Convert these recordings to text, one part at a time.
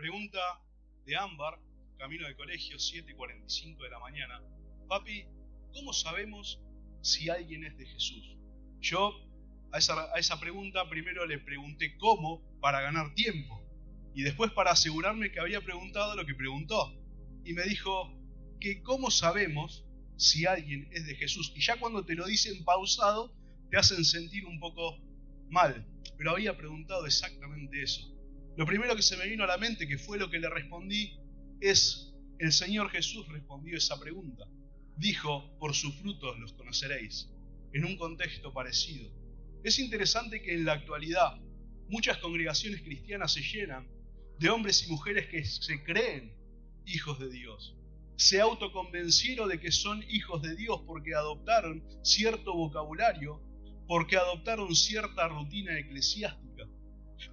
Pregunta de Ámbar, camino de colegio, 7:45 de la mañana. Papi, ¿cómo sabemos si alguien es de Jesús? Yo a esa pregunta primero le pregunté cómo para ganar tiempo y después para asegurarme que había preguntado lo que preguntó. Y me dijo que cómo sabemos si alguien es de Jesús. Y ya cuando te lo dicen pausado te hacen sentir un poco mal, pero había preguntado exactamente eso. Lo primero que se me vino a la mente, que fue lo que le respondí, es: el Señor Jesús respondió esa pregunta. Dijo: por sus frutos los conoceréis, en un contexto parecido. Es interesante que en la actualidad muchas congregaciones cristianas se llenan de hombres y mujeres que se creen hijos de Dios. Se autoconvencieron de que son hijos de Dios porque adoptaron cierto vocabulario, porque adoptaron cierta rutina eclesiástica,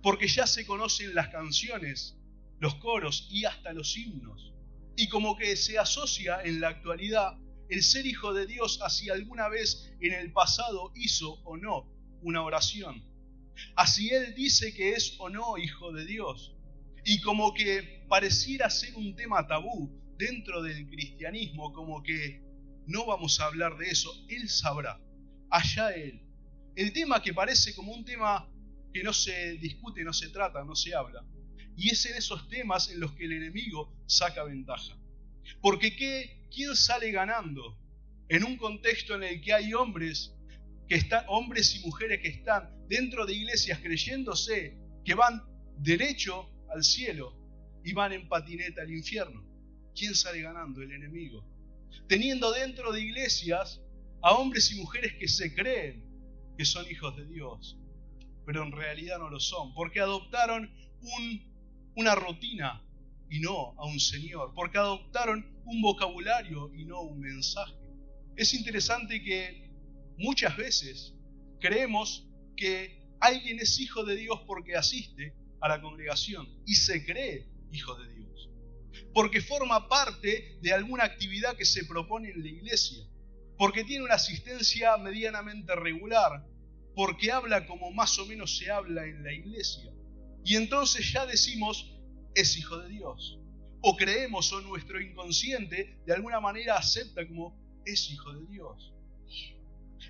porque ya se conocen las canciones, los coros y hasta los himnos. Y como que se asocia en la actualidad el ser hijo de Dios a si alguna vez en el pasado hizo o no una oración, a si él dice que es o no hijo de Dios. Y como que pareciera ser un tema tabú dentro del cristianismo, como que no vamos a hablar de eso, él sabrá, allá él. El tema que parece como un tema que no se discute, no se trata, no se habla. Y es en esos temas en los que el enemigo saca ventaja. Porque ¿quién sale ganando en un contexto en el que hay hombres y mujeres que están dentro de iglesias creyéndose que van derecho al cielo y van en patineta al infierno? ¿Quién sale ganando? El enemigo. Teniendo dentro de iglesias a hombres y mujeres que se creen que son hijos de Dios, pero en realidad no lo son, porque adoptaron una rutina y no a un Señor, porque adoptaron un vocabulario y no un mensaje. Es interesante que muchas veces creemos que alguien es hijo de Dios porque asiste a la congregación y se cree hijo de Dios, porque forma parte de alguna actividad que se propone en la iglesia, porque tiene una asistencia medianamente regular, porque habla como más o menos se habla en la iglesia. Y entonces ya decimos: es hijo de Dios. O creemos, o nuestro inconsciente de alguna manera acepta como: es hijo de Dios.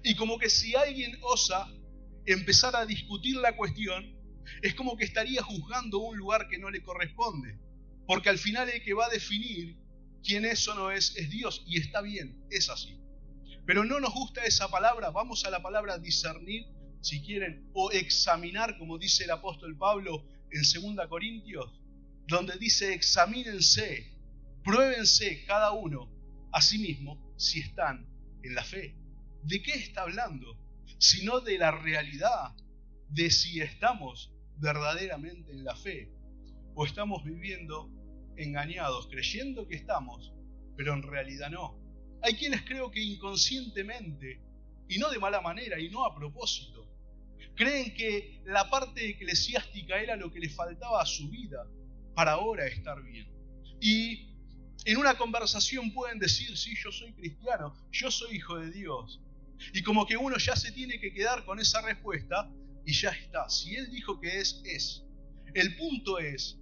Y como que si alguien osa empezar a discutir la cuestión, es como que estaría juzgando un lugar que no le corresponde. Porque al final el que va a definir quién es o no es Dios. Y está bien, es así. Pero no nos gusta esa palabra. Vamos a la palabra discernir, si quieren, o examinar, como dice el apóstol Pablo en 2 Corintios, donde dice: examínense, pruébense cada uno a sí mismo si están en la fe. ¿De qué está hablando? Sino de la realidad, de si estamos verdaderamente en la fe o estamos viviendo engañados, creyendo que estamos, pero en realidad no. Hay quienes creo que inconscientemente, y no de mala manera, y no a propósito, creen que la parte eclesiástica era lo que le faltaba a su vida para ahora estar bien. Y en una conversación pueden decir: sí, yo soy cristiano, yo soy hijo de Dios. Y como que uno ya se tiene que quedar con esa respuesta y ya está. Si él dijo que es. El punto es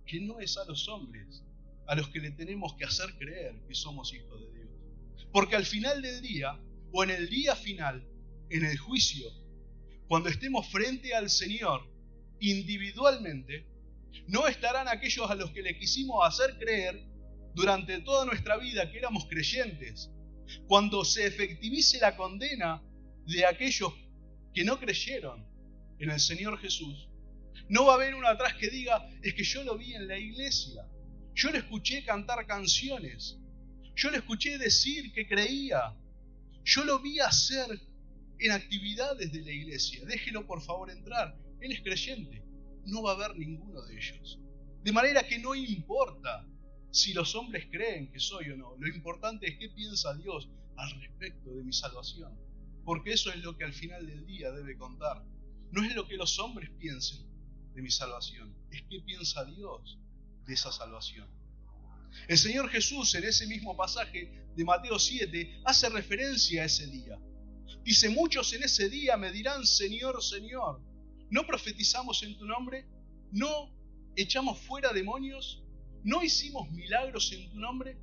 que no es a los hombres a los que le tenemos que hacer creer que somos hijos de Dios. Porque al final del día, o en el día final, en el juicio, cuando estemos frente al Señor individualmente, no estarán aquellos a los que le quisimos hacer creer durante toda nuestra vida que éramos creyentes. Cuando se efectivice la condena de aquellos que no creyeron en el Señor Jesús, no va a haber uno atrás que diga: es que yo lo vi en la iglesia, yo le escuché cantar canciones, yo le escuché decir que creía, yo lo vi hacer en actividades de la iglesia, déjelo por favor entrar, él es creyente. No va a haber ninguno de ellos. De manera que no importa si los hombres creen que soy o no, lo importante es qué piensa Dios al respecto de mi salvación, porque eso es lo que al final del día debe contar. No es lo que los hombres piensen de mi salvación, es qué piensa Dios de esa salvación. El Señor Jesús, en ese mismo pasaje de Mateo 7, hace referencia a ese día. Dice: muchos en ese día me dirán: Señor, Señor, ¿no profetizamos en tu nombre? ¿No echamos fuera demonios? ¿No hicimos milagros en tu nombre?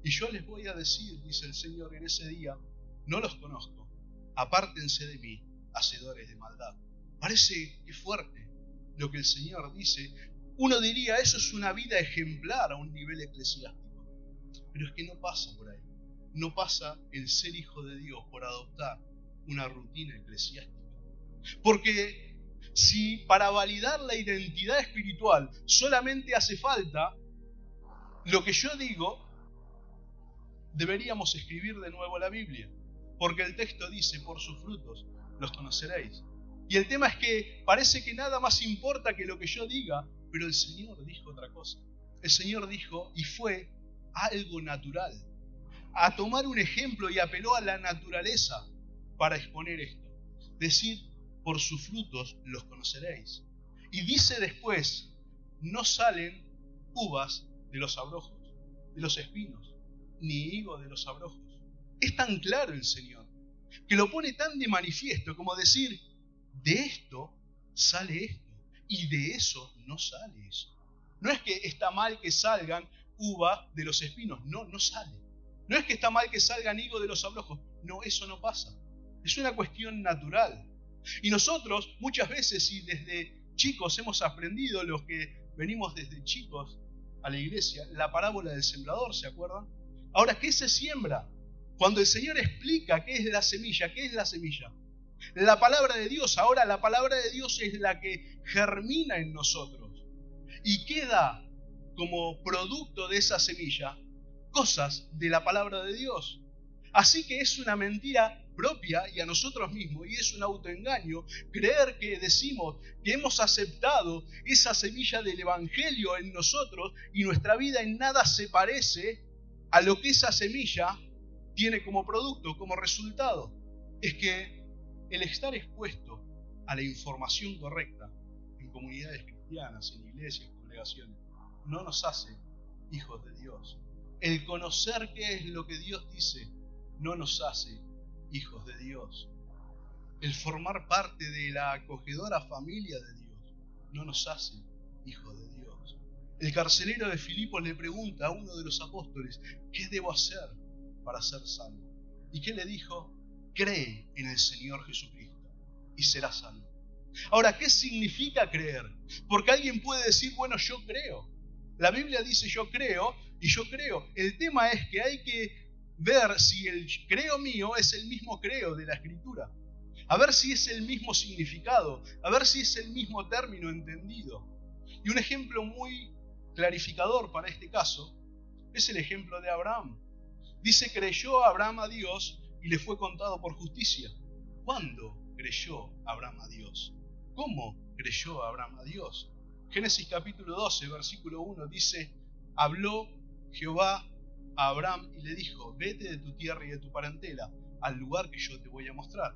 Y yo les voy a decir, dice el Señor en ese día, no los conozco, apártense de mí, hacedores de maldad. Parece que es fuerte lo que el Señor dice. Uno diría, eso es una vida ejemplar a un nivel eclesiástico. Pero es que no pasa por ahí. No pasa el ser hijo de Dios por adoptar una rutina eclesiástica. Porque si para validar la identidad espiritual solamente hace falta lo que yo digo, deberíamos escribir de nuevo la Biblia. Porque el texto dice, por sus frutos los conoceréis. Y el tema es que parece que nada más importa que lo que yo diga, pero el Señor dijo otra cosa. El Señor dijo, y fue algo natural, a tomar un ejemplo y apeló a la naturaleza para exponer esto. Decir, por sus frutos los conoceréis. Y dice después, no salen uvas de los abrojos, de los espinos, ni higo de los abrojos. Es tan claro el Señor, que lo pone tan de manifiesto como decir, de esto sale esto, y de eso no sale eso. No es que está mal que salgan uva de los espinos, no sale. No es que está mal que salgan higo de los abrojos, no, eso no pasa. Es una cuestión natural. Y nosotros muchas veces, y desde chicos hemos aprendido, los que venimos desde chicos a la iglesia, la parábola del sembrador, ¿se acuerdan? Ahora, ¿qué se siembra? Cuando el Señor explica qué es la semilla, ¿qué es la semilla? La palabra de Dios. Ahora la palabra de Dios es la que germina en nosotros y queda como producto de esa semilla cosas de la palabra de Dios. Así que es una mentira propia y a nosotros mismos, y es un autoengaño creer que decimos que hemos aceptado esa semilla del Evangelio en nosotros y nuestra vida en nada se parece a lo que esa semilla tiene como producto, como resultado. Es que el estar expuesto a la información correcta en comunidades cristianas, en iglesias, congregaciones, no nos hace hijos de Dios. El conocer qué es lo que Dios dice no nos hace hijos de Dios. El formar parte de la acogedora familia de Dios no nos hace hijos de Dios. El carcelero de Filipos le pregunta a uno de los apóstoles, ¿qué debo hacer para ser salvo? ¿Y qué le dijo? Cree en el Señor Jesucristo y serás salvo. Ahora, ¿qué significa creer? Porque alguien puede decir, bueno, yo creo. La Biblia dice yo creo y yo creo. El tema es que hay que ver si el creo mío es el mismo creo de la Escritura. A ver si es el mismo significado, a ver si es el mismo término entendido. Y un ejemplo muy clarificador para este caso es el ejemplo de Abraham. Dice, creyó Abraham a Dios y le fue contado por justicia. ¿Cuándo creyó Abraham a Dios? ¿Cómo creyó Abraham a Dios? Génesis capítulo 12, versículo 1 dice, habló Jehová a Abraham y le dijo, vete de tu tierra y de tu parentela al lugar que yo te voy a mostrar.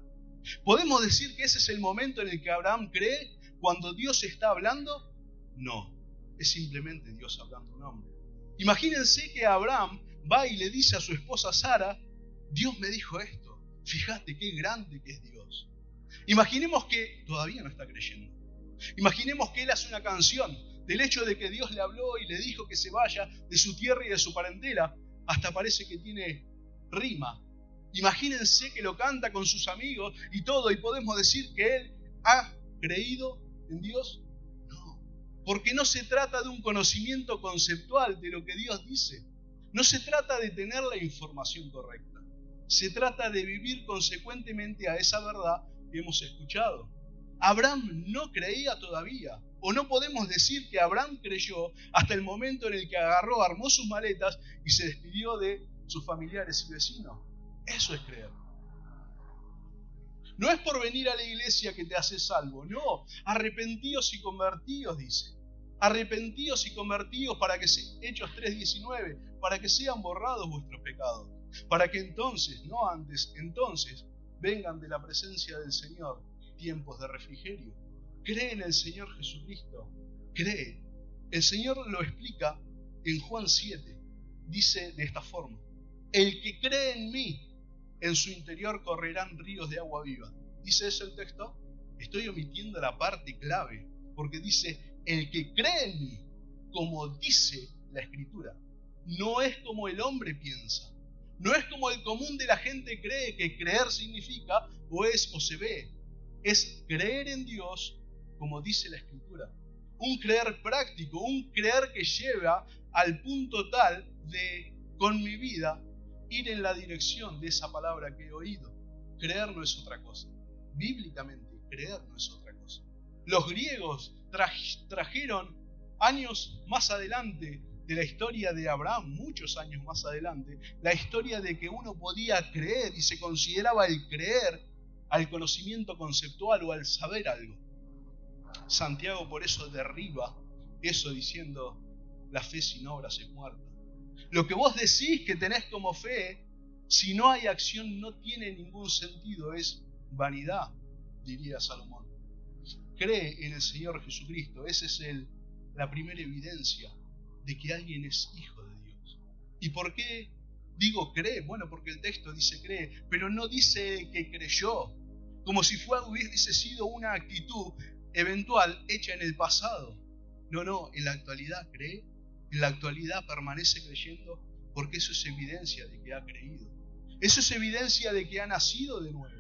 ¿Podemos decir que ese es el momento en el que Abraham cree cuando Dios está hablando? No, es simplemente Dios hablando a un hombre. Imagínense que Abraham va y le dice a su esposa Sara, Dios me dijo esto, fíjate qué grande que es Dios. Imaginemos que todavía no está creyendo. Imaginemos que él hace una canción del hecho de que Dios le habló y le dijo que se vaya de su tierra y de su parentela, hasta parece que tiene rima. Imagínense que lo canta con sus amigos y todo, y podemos decir que él ha creído en Dios. No, porque no se trata de un conocimiento conceptual de lo que Dios dice. No se trata de tener la información correcta. Se trata de vivir consecuentemente a esa verdad que hemos escuchado. Abraham no creía todavía, o no podemos decir que Abraham creyó hasta el momento en el que agarró, armó sus maletas y se despidió de sus familiares y vecinos. Eso es creer. No es por venir a la iglesia que te haces salvo, no. Arrepentíos y convertíos, dice. Arrepentíos y convertíos para que, Hechos 3:19, para que sean borrados vuestros pecados. Para que entonces, no antes, entonces, vengan de la presencia del Señor tiempos de refrigerio. Cree en el Señor Jesucristo. Cree. El Señor lo explica en Juan 7. Dice de esta forma. El que cree en mí, en su interior correrán ríos de agua viva. ¿Dice eso el texto? Estoy omitiendo la parte clave, porque dice, el que cree en mí, como dice la Escritura. No es como el hombre piensa. No es como el común de la gente cree que creer significa o es o se ve. Es creer en Dios como dice la Escritura. Un creer práctico, un creer que lleva al punto tal de, con mi vida, ir en la dirección de esa palabra que he oído. Creer no es otra cosa. Bíblicamente, creer no es otra cosa. Los griegos trajeron años más adelante de la historia de Abraham, muchos años más adelante, la historia de que uno podía creer y se consideraba el creer al conocimiento conceptual o al saber algo. Santiago por eso derriba eso diciendo, la fe sin obras es muerta. Lo que vos decís que tenés como fe, si no hay acción no tiene ningún sentido, es vanidad, diría Salomón. Cree en el Señor Jesucristo, esa es la primera evidencia de que alguien es hijo de Dios. ¿Y por qué digo cree? Bueno, porque el texto dice cree, pero no dice que creyó, como si hubiese sido una actitud eventual hecha en el pasado. No, en la actualidad cree, en la actualidad permanece creyendo, porque eso es evidencia de que ha creído. Eso es evidencia de que ha nacido de nuevo.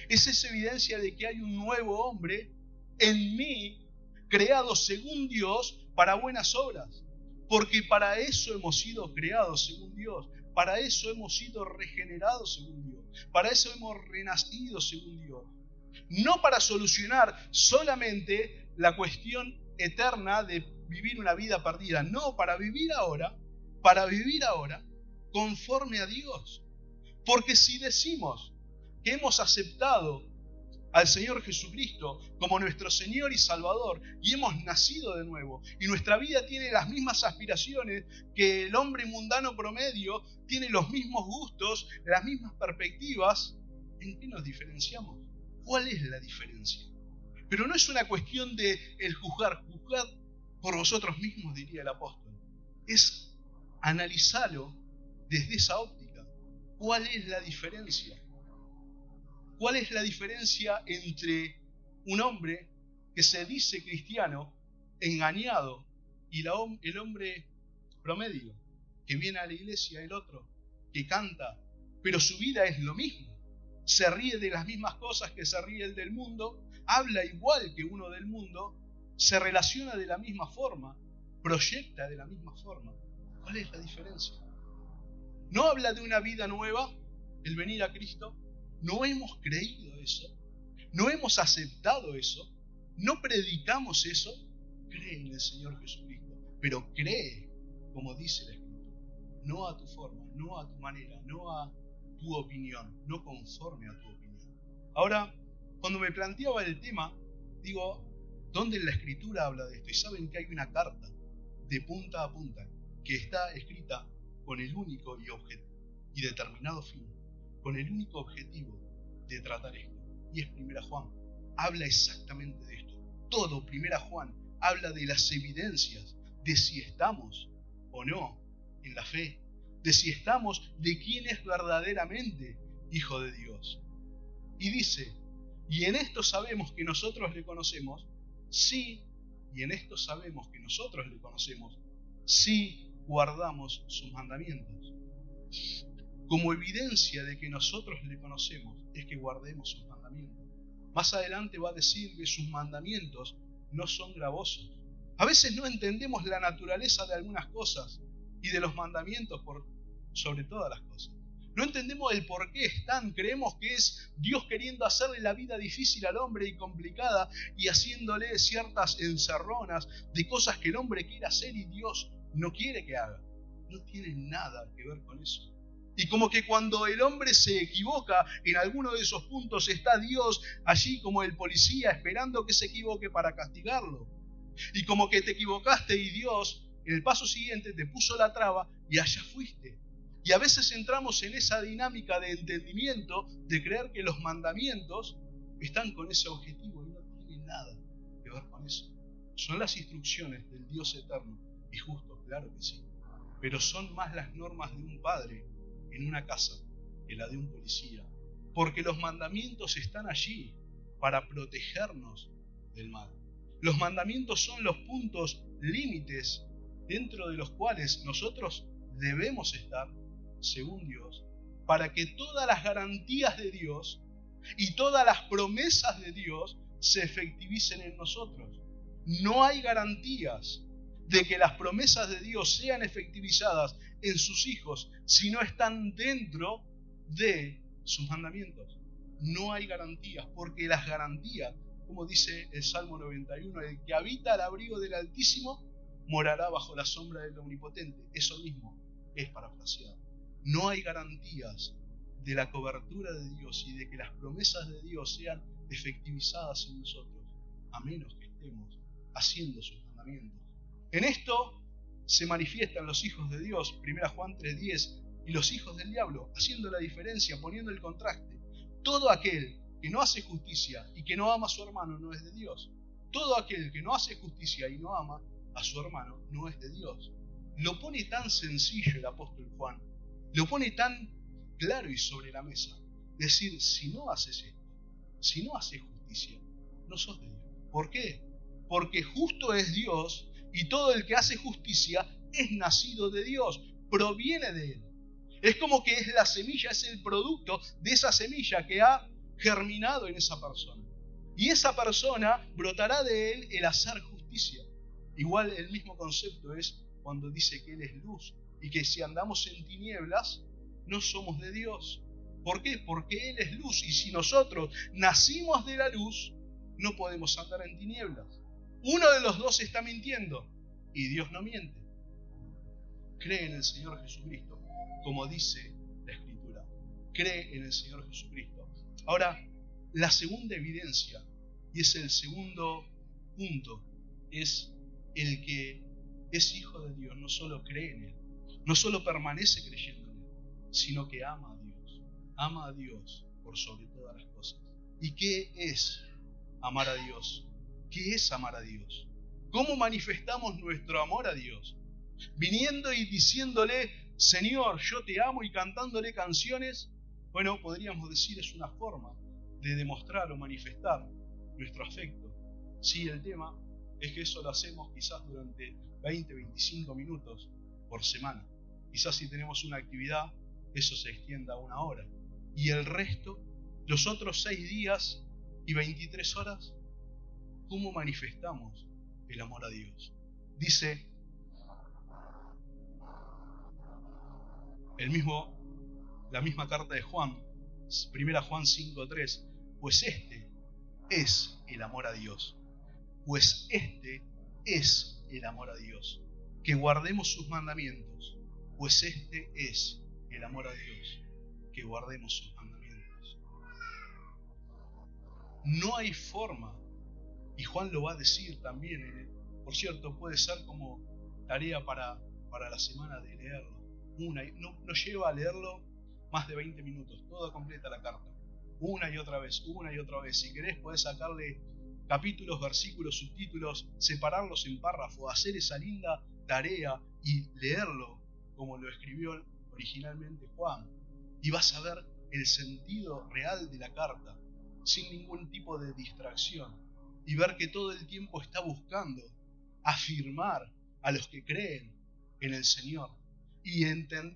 Eso es evidencia de que hay un nuevo hombre en mí, creado según Dios para buenas obras. Porque para eso hemos sido creados según Dios. Para eso hemos sido regenerados según Dios. Para eso hemos renacido según Dios. No para solucionar solamente la cuestión eterna de vivir una vida perdida. No, para vivir ahora conforme a Dios. Porque si decimos que hemos aceptado al Señor Jesucristo como nuestro Señor y Salvador y hemos nacido de nuevo y nuestra vida tiene las mismas aspiraciones que el hombre mundano promedio, tiene los mismos gustos, las mismas perspectivas, ¿en qué nos diferenciamos? ¿Cuál es la diferencia? Pero no es una cuestión de el juzgar por vosotros mismos, diría el apóstol. Es analizarlo desde esa óptica. ¿Cuál es la diferencia? ¿Cuál es la diferencia entre un hombre que se dice cristiano, engañado, y el hombre promedio, que viene a la iglesia, el otro, que canta, pero su vida es lo mismo? Se ríe de las mismas cosas que se ríe el del mundo, habla igual que uno del mundo, se relaciona de la misma forma, proyecta de la misma forma. ¿Cuál es la diferencia? No habla de una vida nueva, el venir a Cristo. No hemos creído eso, no hemos aceptado eso, no predicamos eso. Cree en el Señor Jesucristo, pero cree como dice la Escritura, no a tu forma, no a tu manera, no a tu opinión, no conforme a tu opinión. Ahora, cuando me planteaba el tema, digo, ¿dónde en la Escritura habla de esto? Y saben que hay una carta de punta a punta que está escrita con el único y determinado fin, con el único objetivo de tratar esto, y es 1 Juan. Habla exactamente de esto. Todo 1 Juan habla de las evidencias de si estamos o no en la fe, de si estamos, de quién es verdaderamente hijo de Dios. Y dice, y en esto sabemos que nosotros le conocemos, sí, y en esto sabemos que nosotros le conocemos, sí guardamos sus mandamientos. Como evidencia de que nosotros le conocemos es que guardemos sus mandamientos. Más adelante va a decir que sus mandamientos no son gravosos. A veces no entendemos la naturaleza de algunas cosas y de los mandamientos por sobre todas las cosas. No entendemos el por qué están. Creemos que es Dios queriendo hacerle la vida difícil al hombre y complicada y haciéndole ciertas encerronas de cosas que el hombre quiere hacer y Dios no quiere que haga. No tiene nada que ver con eso. Y como que cuando el hombre se equivoca en alguno de esos puntos está Dios allí como el policía esperando que se equivoque para castigarlo. Y como que te equivocaste y Dios en el paso siguiente te puso la traba y allá fuiste. Y a veces entramos en esa dinámica de entendimiento de creer que los mandamientos están con ese objetivo y no tienen nada que ver con eso. Son las instrucciones del Dios eterno y justo, claro que sí. Pero son más las normas de un padre en una casa que la de un policía, porque los mandamientos están allí para protegernos del mal. Los mandamientos son los puntos límites dentro de los cuales nosotros debemos estar, según Dios, para que todas las garantías de Dios y todas las promesas de Dios se efectivicen en nosotros. No hay garantías de que las promesas de Dios sean efectivizadas en sus hijos si no están dentro de sus mandamientos. No hay garantías, porque las garantías, como dice el Salmo 91, el que habita al abrigo del Altísimo morará bajo la sombra del Omnipotente. Eso mismo es parafraseado. No hay garantías de la cobertura de Dios y de que las promesas de Dios sean efectivizadas en nosotros, a menos que estemos haciendo sus mandamientos. En esto se manifiestan los hijos de Dios, 1 Juan 3:10, y los hijos del diablo, haciendo la diferencia, poniendo el contraste. Todo aquel que no hace justicia y que no ama a su hermano no es de Dios. Todo aquel que no hace justicia y no ama a su hermano no es de Dios. Lo pone tan sencillo el apóstol Juan, lo pone tan claro y sobre la mesa. Decir, si no haces esto, si no haces justicia, no sos de Dios. ¿Por qué? Porque justo es Dios y todo el que hace justicia es nacido de Dios, proviene de Él. Es como que es la semilla, es el producto de esa semilla que ha germinado en esa persona. Y esa persona brotará de él el hacer justicia. Igual el mismo concepto es cuando dice que Él es luz y que si andamos en tinieblas no somos de Dios. ¿Por qué? Porque Él es luz y si nosotros nacimos de la luz no podemos andar en tinieblas. Uno de los dos está mintiendo y Dios no miente. Cree en el Señor Jesucristo, como dice la Escritura. Cree en el Señor Jesucristo. Ahora, la segunda evidencia, y es el segundo punto, es el que es hijo de Dios, no solo cree en Él, no solo permanece creyendo en Él, sino que ama a Dios. Ama a Dios por sobre todas las cosas. ¿Y qué es amar a Dios? ¿Qué es amar a Dios? ¿Cómo manifestamos nuestro amor a Dios? Viniendo y diciéndole, Señor, yo te amo, y cantándole canciones. Bueno, podríamos decir es una forma de demostrar o manifestar nuestro afecto. Sí, el tema es que eso lo hacemos quizás durante 20, 25 minutos por semana. Quizás si tenemos una actividad, eso se extienda a 1 hora. Y el resto, los otros 6 días y 23 horas, ¿cómo manifestamos el amor a Dios? Dice la misma carta de Juan, 1 Juan 5:3, pues este es el amor a Dios. Pues este es el amor a Dios, que guardemos sus mandamientos. Pues este es el amor a Dios, que guardemos sus mandamientos. No hay forma, y Juan lo va a decir también, por cierto, puede ser como tarea para la semana de leerlo. No lleva a leerlo más de 20 minutos, toda completa la carta. Una y otra vez. Si querés podés sacarle capítulos, versículos, subtítulos, separarlos en párrafos, hacer esa linda tarea y leerlo como lo escribió originalmente Juan. Y vas a ver el sentido real de la carta, sin ningún tipo de distracción. Y ver que todo el tiempo está buscando afirmar a los que creen en el Señor. Y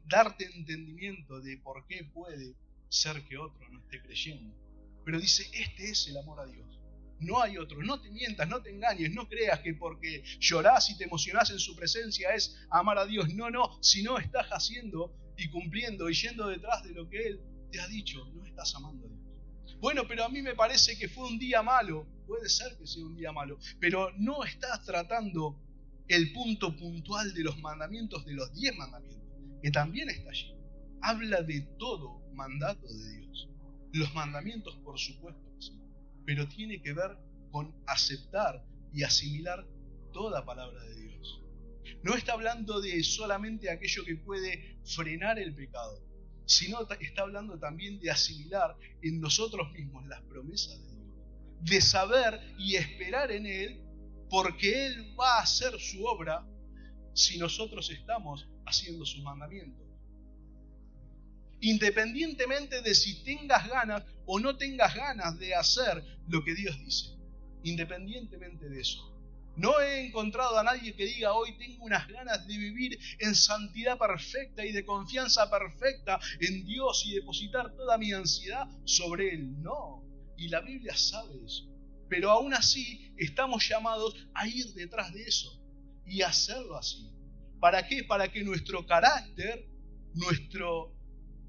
darte entendimiento de por qué puede ser que otro no esté creyendo. Pero dice, este es el amor a Dios. No hay otro. No te mientas, no te engañes, no creas que porque llorás y te emocionás en su presencia es amar a Dios. No, si no estás haciendo y cumpliendo y yendo detrás de lo que Él te ha dicho, no estás amando a Dios. Bueno, pero a mí me parece que fue un día malo. Puede ser que sea un día malo, pero no estás tratando el punto puntual de los mandamientos, de los 10 mandamientos, que también está allí. Habla de todo mandato de Dios. Los mandamientos, por supuesto que sí, pero tiene que ver con aceptar y asimilar toda palabra de Dios. No está hablando de solamente aquello que puede frenar el pecado, sino está hablando también de asimilar en nosotros mismos las promesas de Dios, de saber y esperar en Él, porque Él va a hacer su obra si nosotros estamos haciendo sus mandamientos. Independientemente de si tengas ganas o no tengas ganas de hacer lo que Dios dice. Independientemente de eso, No he encontrado a nadie que diga hoy tengo unas ganas de vivir en santidad perfecta y de confianza perfecta en Dios y depositar toda mi ansiedad sobre Él. No, y la Biblia sabe eso. Pero aún así estamos llamados a ir detrás de eso y hacerlo así. ¿Para qué? Para que nuestro carácter,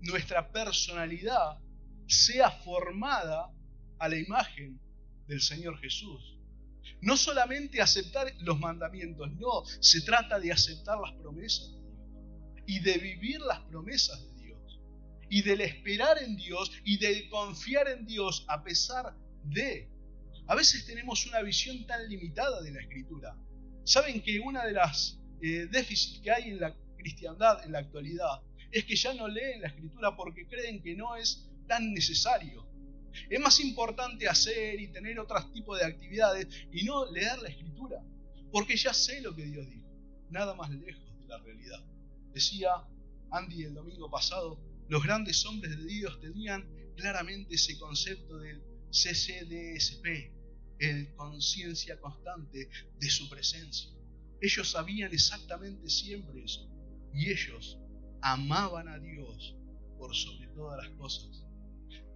nuestra personalidad sea formada a la imagen del Señor Jesús. No solamente aceptar los mandamientos, no, se trata de aceptar las promesas de Dios y de vivir las promesas de Dios y del esperar en Dios y del confiar en Dios a pesar de. A veces tenemos una visión tan limitada de la Escritura. Saben que una de las déficits que hay en la cristiandad en la actualidad es que ya no leen la Escritura porque creen que no es tan necesario. Es más importante hacer y tener otros tipos de actividades y no leer la Escritura, porque ya sé lo que Dios dijo, nada más lejos de la realidad. Decía Andy el domingo pasado, los grandes hombres de Dios tenían claramente ese concepto del CCDSP, el conciencia constante de su presencia. Ellos sabían exactamente siempre eso, y ellos amaban a Dios por sobre todas las cosas.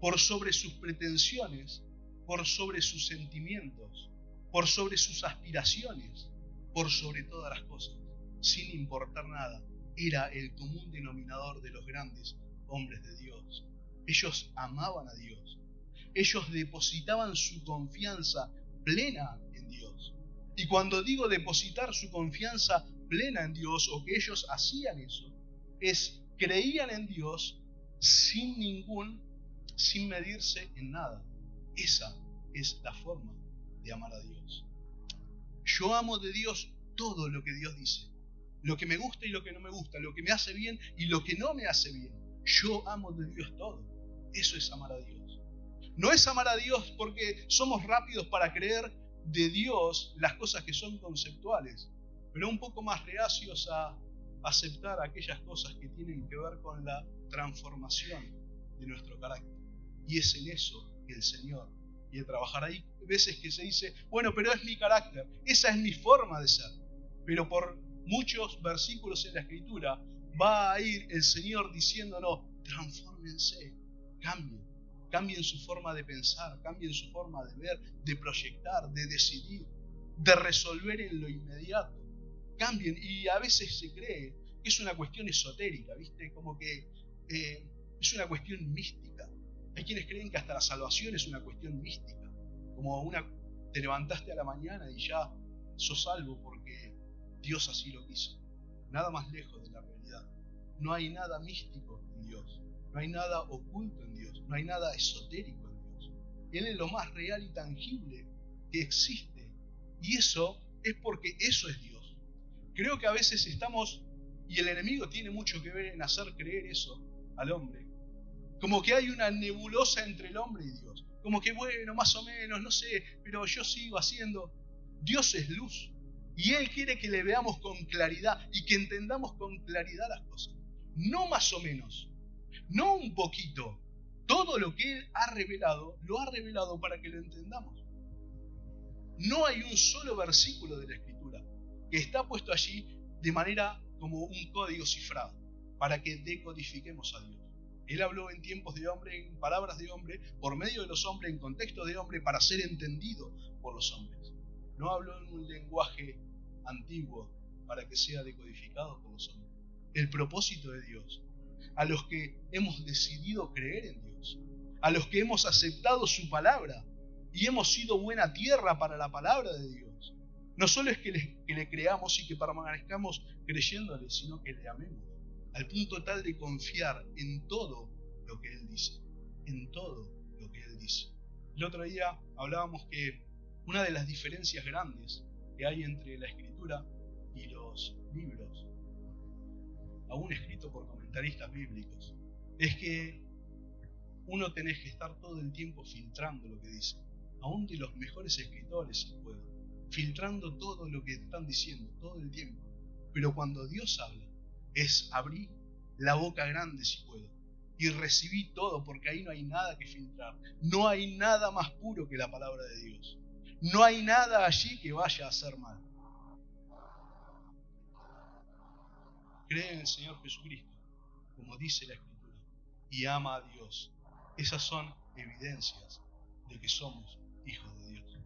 Por sobre sus pretensiones, por sobre sus sentimientos, por sobre sus aspiraciones, por sobre todas las cosas, sin importar nada. Era el común denominador de los grandes hombres de Dios. Ellos amaban a Dios. Ellos depositaban su confianza plena en Dios. Y cuando digo depositar su confianza plena en Dios, o que ellos hacían eso, es creían en Dios sin medirse en nada. Esa es la forma de amar a Dios. Yo amo de Dios todo lo que Dios dice, lo que me gusta y lo que no me gusta, lo que me hace bien y lo que no me hace bien. Yo amo de Dios todo. Eso es amar a Dios. No es amar a Dios porque somos rápidos para creer de Dios las cosas que son conceptuales, pero un poco más reacios a aceptar aquellas cosas que tienen que ver con la transformación de nuestro carácter. Y es en eso que el Señor quiere trabajar. Hay veces que se dice, bueno, pero es mi carácter, esa es mi forma de ser. Pero por muchos versículos en la Escritura va a ir el Señor diciéndonos, transfórmense, cambien su forma de pensar, cambien su forma de ver, de proyectar, de decidir, de resolver en lo inmediato. Cambien, y a veces se cree que es una cuestión esotérica, ¿viste? Como que es una cuestión mística. Hay quienes creen que hasta la salvación es una cuestión mística, como te levantaste a la mañana y ya sos salvo porque Dios así lo quiso. Nada más lejos de la realidad. No hay nada místico en Dios, no hay nada oculto en Dios, no hay nada esotérico en Dios. Él es lo más real y tangible que existe, y eso es porque eso es Dios. Creo que a veces estamos, y el enemigo tiene mucho que ver en hacer creer eso al hombre, como que hay una nebulosa entre el hombre y Dios. Como que bueno, más o menos, no sé, pero yo sigo haciendo. Dios es luz. Y Él quiere que le veamos con claridad y que entendamos con claridad las cosas. No más o menos, no un poquito. Todo lo que Él ha revelado, lo ha revelado para que lo entendamos. No hay un solo versículo de la Escritura que está puesto allí de manera como un código cifrado, para que decodifiquemos a Dios. Él habló en tiempos de hombre, en palabras de hombre, por medio de los hombres, en contexto de hombre, para ser entendido por los hombres. No habló en un lenguaje antiguo para que sea decodificado por los hombres. El propósito de Dios, a los que hemos decidido creer en Dios, a los que hemos aceptado su palabra y hemos sido buena tierra para la palabra de Dios, no solo es que le creamos y que permanezcamos creyéndole, sino que le amemos. Al punto tal de confiar en todo lo que Él dice, en todo lo que Él dice. El otro día hablábamos que una de las diferencias grandes que hay entre la Escritura y los libros, aún escritos por comentaristas bíblicos, es que uno tenés que estar todo el tiempo filtrando lo que dice, aún de los mejores escritores si puedo, filtrando todo lo que están diciendo todo el tiempo. Pero cuando Dios habla, es abrir la boca grande si puedo y recibí todo, porque ahí no hay nada que filtrar. No hay nada más puro que la palabra de Dios. no hay nada allí que vaya a hacer mal. Cree en el Señor Jesucristo, como dice la Escritura, y ama a Dios. Esas son evidencias de que somos hijos de Dios.